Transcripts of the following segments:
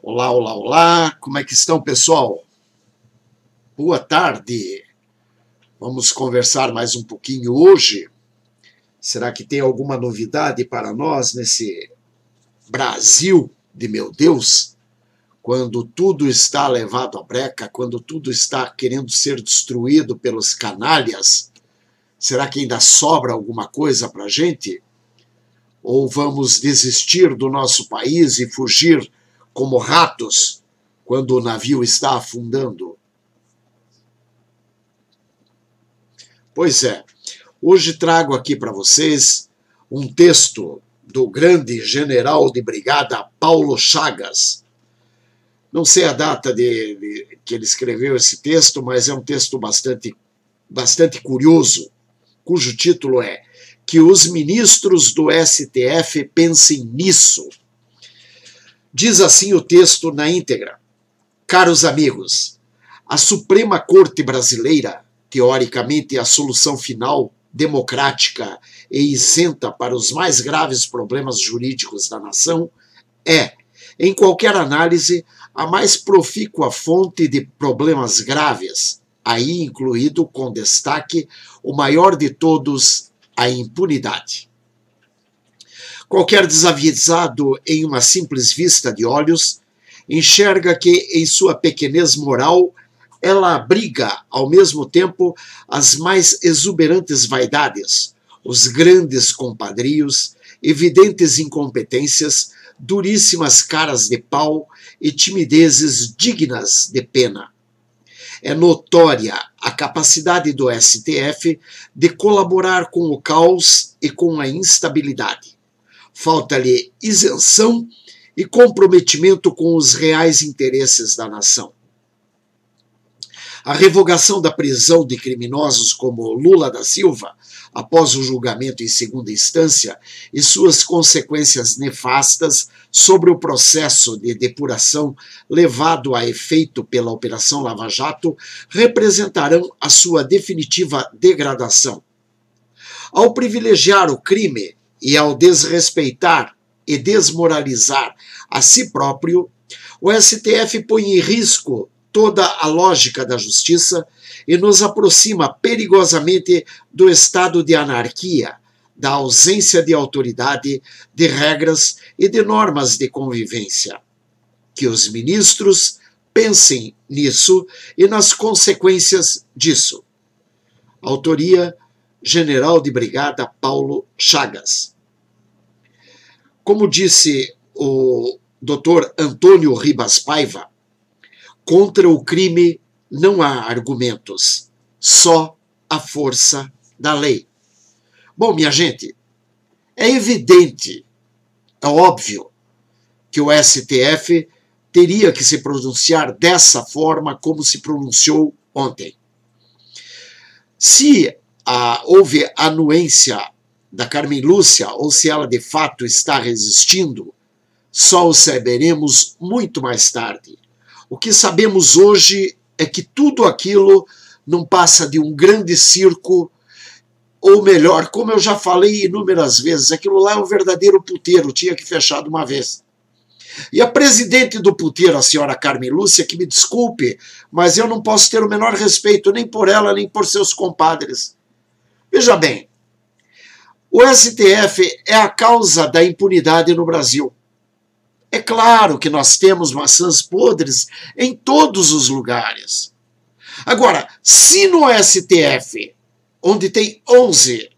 Olá, olá, olá, como é que estão, pessoal? Boa tarde. Vamos conversar mais um pouquinho hoje. Será que tem alguma novidade para nós nesse Brasil de meu Deus? Quando tudo está levado à breca, quando tudo está querendo ser destruído pelos canalhas, será que ainda sobra alguma coisa para a gente? Ou vamos desistir do nosso país e fugir como ratos quando o navio está afundando? Pois é, hoje trago aqui para vocês um texto do grande general de brigada Paulo Chagas. Não sei a data que ele escreveu esse texto, mas é um texto bastante curioso, cujo título é Que os ministros do STF pensem nisso. Diz assim o texto na íntegra. Caros amigos, a Suprema Corte Brasileira, teoricamente a solução final, democrática e isenta para os mais graves problemas jurídicos da nação, é, em qualquer análise, a mais profícua fonte de problemas graves, aí incluído, com destaque, o maior de todos, a impunidade. Qualquer desavisado em uma simples vista de olhos enxerga que, em sua pequenez moral, ela abriga, ao mesmo tempo, as mais exuberantes vaidades, os grandes compadrios, evidentes incompetências, duríssimas caras de pau e timidezes dignas de pena. É notória a capacidade do STF de colaborar com o caos e com a instabilidade. Falta-lhe isenção e comprometimento com os reais interesses da nação. A revogação da prisão de criminosos como Lula da Silva, após o julgamento em segunda instância, e suas consequências nefastas sobre o processo de depuração levado a efeito pela Operação Lava Jato, representarão a sua definitiva degradação. Ao privilegiar o crime e ao desrespeitar e desmoralizar a si próprio, o STF põe em risco toda a lógica da justiça e nos aproxima perigosamente do estado de anarquia, da ausência de autoridade, de regras e de normas de convivência. Que os ministros pensem nisso e nas consequências disso. Autoria: General de Brigada Paulo Chagas. Como disse o Dr. Antônio Ribas Paiva, contra o crime não há argumentos, só a força da lei. Bom, minha gente, é evidente, é óbvio, que o STF teria que se pronunciar dessa forma como se pronunciou ontem. Se houve anuência da Carmen Lúcia, ou se ela de fato está resistindo, só o saberemos muito mais tarde. O que sabemos hoje é que tudo aquilo não passa de um grande circo, ou melhor, como eu já falei inúmeras vezes, aquilo lá é um verdadeiro puteiro, tinha que fechar de uma vez. E a presidente do puteiro, a senhora Carmen Lúcia, que me desculpe, mas eu não posso ter o menor respeito nem por ela, nem por seus compadres. Veja bem, o STF é a causa da impunidade no Brasil. É claro que nós temos maçãs podres em todos os lugares. Agora, se no STF, onde tem 11,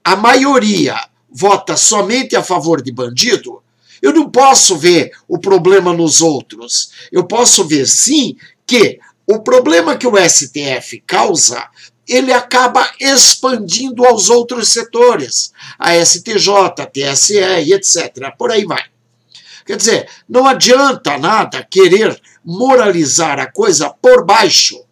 a maioria vota somente a favor de bandido, eu não posso ver o problema nos outros. Eu posso ver, sim, que o problema que o STF causa, ele acaba expandindo aos outros setores. A STJ, a TSE e etc. Por aí vai. Quer dizer, não adianta nada querer moralizar a coisa por baixo.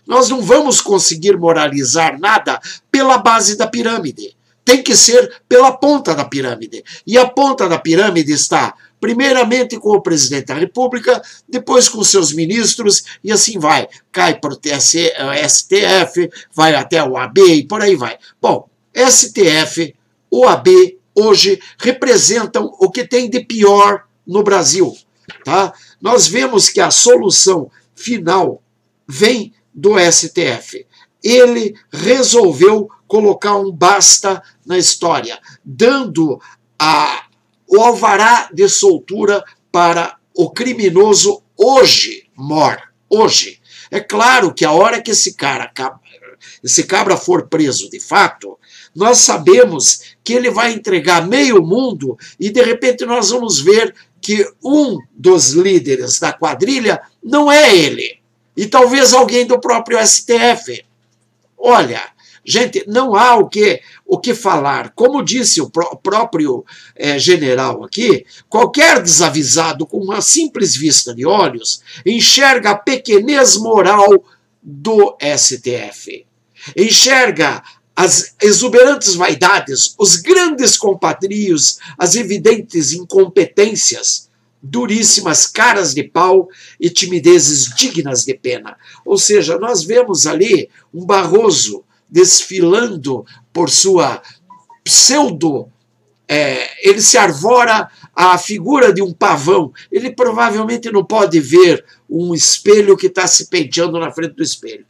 Nós não vamos conseguir moralizar nada pela base da pirâmide. Tem que ser pela ponta da pirâmide. E a ponta da pirâmide está, primeiramente, com o presidente da República, depois com seus ministros, e assim vai. Cai para o STF, vai até o AB e por aí vai. Bom, STF, OAB, hoje representam o que tem de pior no Brasil. tá? Nós vemos que a solução final vem do STF. Ele resolveu colocar um basta na história, dando o alvará de soltura para o criminoso hoje, hoje. É claro que a hora que esse cabra for preso de fato, nós sabemos que ele vai entregar meio mundo e de repente nós vamos ver que um dos líderes da quadrilha não é ele. E talvez alguém do próprio STF. Olha, gente, não há o que falar. Como disse o próprio general aqui, qualquer desavisado com uma simples vista de olhos enxerga a pequenez moral do STF. Enxerga as exuberantes vaidades, os grandes compatrios, as evidentes incompetências, duríssimas caras de pau e timidezes dignas de pena. Ou seja, nós vemos ali um Barroso desfilando por sua pseudo... ele se arvora à figura de um pavão. Ele provavelmente não pode ver um espelho que está se penteando na frente do espelho.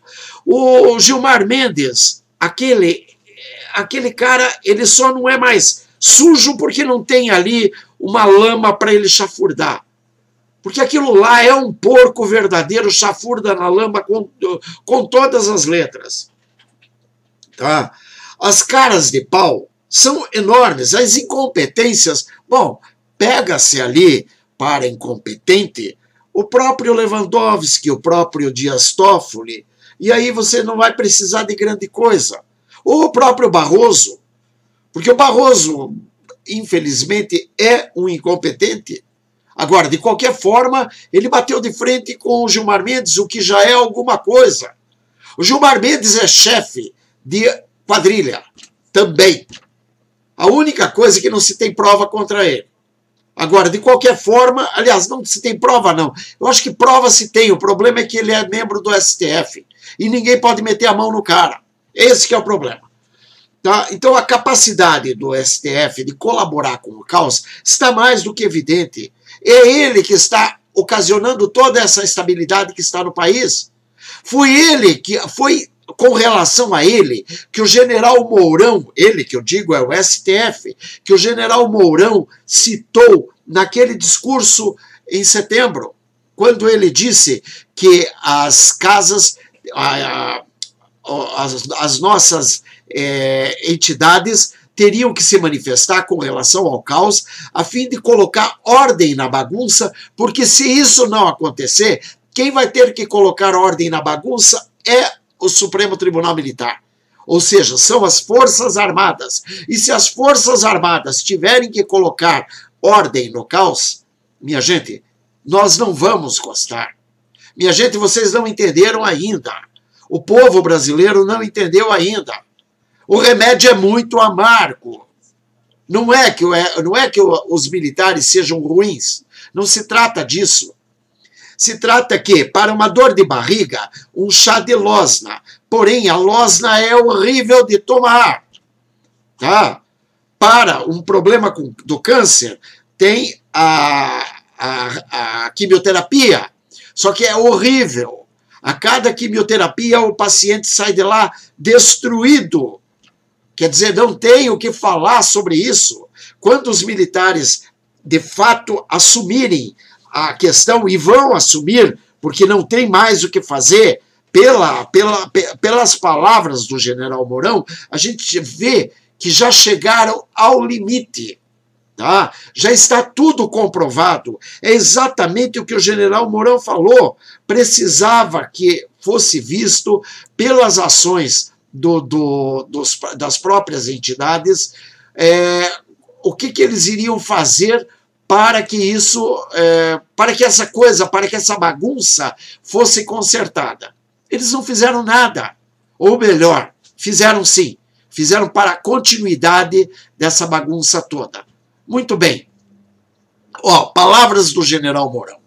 O Gilmar Mendes, aquele cara, ele só não é mais sujo porque não tem ali uma lama para ele chafurdar. Porque aquilo lá é um porco verdadeiro, chafurda na lama com todas as letras. Tá? As caras de pau são enormes, as incompetências... Bom, pega-se ali para incompetente o próprio Lewandowski, o próprio Dias Toffoli, e aí você não vai precisar de grande coisa. Ou o próprio Barroso, porque o Barroso, infelizmente, é um incompetente. Agora, de qualquer forma, ele bateu de frente com o Gilmar Mendes, o que já é alguma coisa. O Gilmar Mendes é chefe de quadrilha, também. A única coisa é que não se tem prova contra ele. Agora, de qualquer forma, aliás, não se tem prova, não. Eu acho que prova se tem. O problema é que ele é membro do STF. E ninguém pode meter a mão no cara. Esse que é o problema. Tá? Então, a capacidade do STF de colaborar com o caos está mais do que evidente. É ele que está ocasionando toda essa instabilidade que está no país. Foi com relação a ele que o general Mourão, ele que eu digo é o STF, que o general Mourão citou naquele discurso em setembro, quando ele disse que as casas, as nossas entidades teriam que se manifestar com relação ao caos, a fim de colocar ordem na bagunça, porque se isso não acontecer, quem vai ter que colocar ordem na bagunça é o Supremo Tribunal Militar. Ou seja, são as Forças Armadas. E se as Forças Armadas tiverem que colocar ordem no caos, minha gente, nós não vamos gostar. Minha gente, vocês não entenderam ainda. O povo brasileiro não entendeu ainda. O remédio é muito amargo. Não é que os militares sejam ruins. Não se trata disso. Se trata que, para uma dor de barriga, um chá de losna. Porém, a losna é horrível de tomar. Tá? Para um problema do câncer, tem a quimioterapia. Só que é horrível. A cada quimioterapia, o paciente sai de lá destruído. Quer dizer, não tem o que falar sobre isso. Quando os militares, de fato, assumirem a questão, e vão assumir, porque não tem mais o que fazer, pelas palavras do general Mourão, a gente vê que já chegaram ao limite. Tá? Já está tudo comprovado. É exatamente o que o general Mourão falou. Precisava que fosse visto pelas ações das próprias entidades o que eles iriam fazer para que essa bagunça fosse consertada. Eles não fizeram nada. Ou melhor, fizeram sim. Fizeram para a continuidade dessa bagunça toda. Muito bem. Palavras do general Mourão.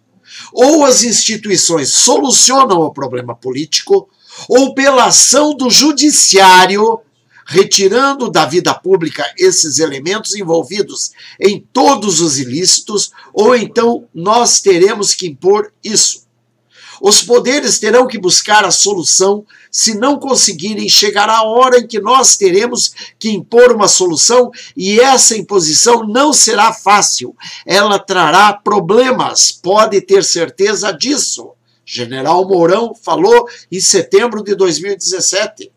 Ou as instituições solucionam o problema político, ou pela ação do judiciário, retirando da vida pública esses elementos envolvidos em todos os ilícitos, ou então nós teremos que impor isso. Os poderes terão que buscar a solução. Se não conseguirem, chegará a hora em que nós teremos que impor uma solução, e essa imposição não será fácil. Ela trará problemas, pode ter certeza disso. General Mourão falou em setembro de 2017.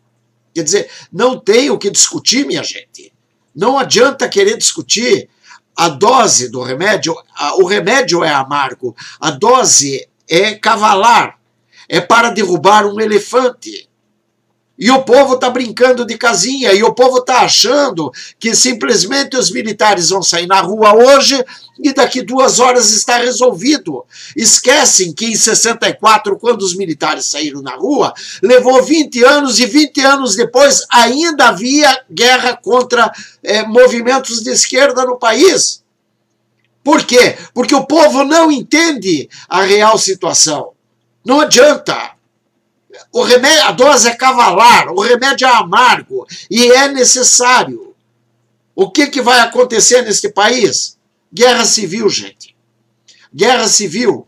Quer dizer, não tem o que discutir, minha gente. Não adianta querer discutir. A dose do remédio, o remédio é amargo, a dose é cavalar, é para derrubar um elefante. E o povo está brincando de casinha, e o povo está achando que simplesmente os militares vão sair na rua hoje e daqui 2 horas está resolvido. Esquecem que em 64, quando os militares saíram na rua, levou 20 anos, e 20 anos depois ainda havia guerra contra movimentos de esquerda no país. Por quê? Porque o povo não entende a real situação. Não adianta. O remédio, a dose é cavalar, o remédio é amargo e é necessário. O que vai acontecer neste país? Guerra civil, gente. Guerra civil.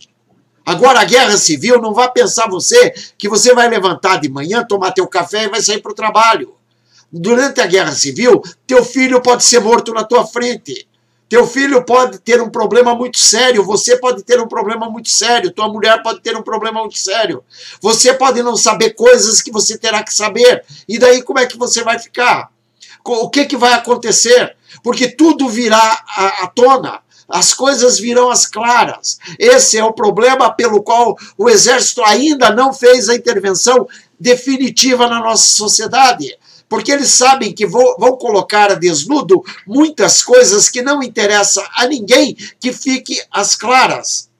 Agora, a guerra civil, não vá pensar você que você vai levantar de manhã, tomar teu café e vai sair para o trabalho. Durante a guerra civil, teu filho pode ser morto na tua frente. Teu filho pode ter um problema muito sério, você pode ter um problema muito sério, tua mulher pode ter um problema muito sério. Você pode não saber coisas que você terá que saber. E daí como é que você vai ficar? O que vai acontecer? Porque tudo virá à tona. As coisas virão às claras. Esse é o problema pelo qual o Exército ainda não fez a intervenção definitiva na nossa sociedade. Porque eles sabem que vão colocar a desnudo muitas coisas que não interessam a ninguém que fique às claras.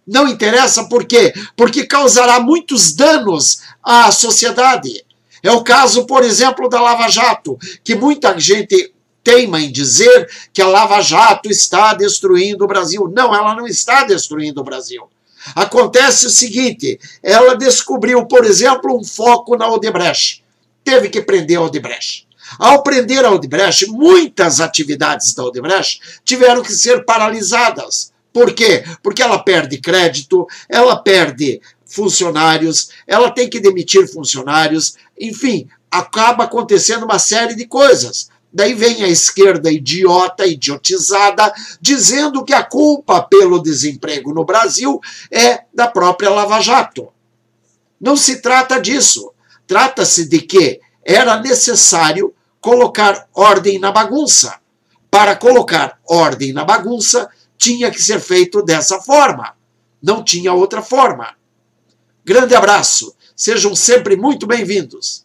Não interessa por quê? Porque causará muitos danos à sociedade. É o caso, por exemplo, da Lava Jato, que muita gente teima em dizer que a Lava Jato está destruindo o Brasil. Não, ela não está destruindo o Brasil. Acontece o seguinte, ela descobriu, por exemplo, um foco na Odebrecht. Teve que prender a Odebrecht. Ao prender a Odebrecht, muitas atividades da Odebrecht tiveram que ser paralisadas. Por quê? Porque ela perde crédito, ela perde funcionários, ela tem que demitir funcionários, enfim, acaba acontecendo uma série de coisas. Daí vem a esquerda idiota, idiotizada, dizendo que a culpa pelo desemprego no Brasil é da própria Lava Jato. Não se trata disso. Trata-se de que era necessário colocar ordem na bagunça. Para colocar ordem na bagunça, tinha que ser feito dessa forma. Não tinha outra forma. Grande abraço. Sejam sempre muito bem-vindos.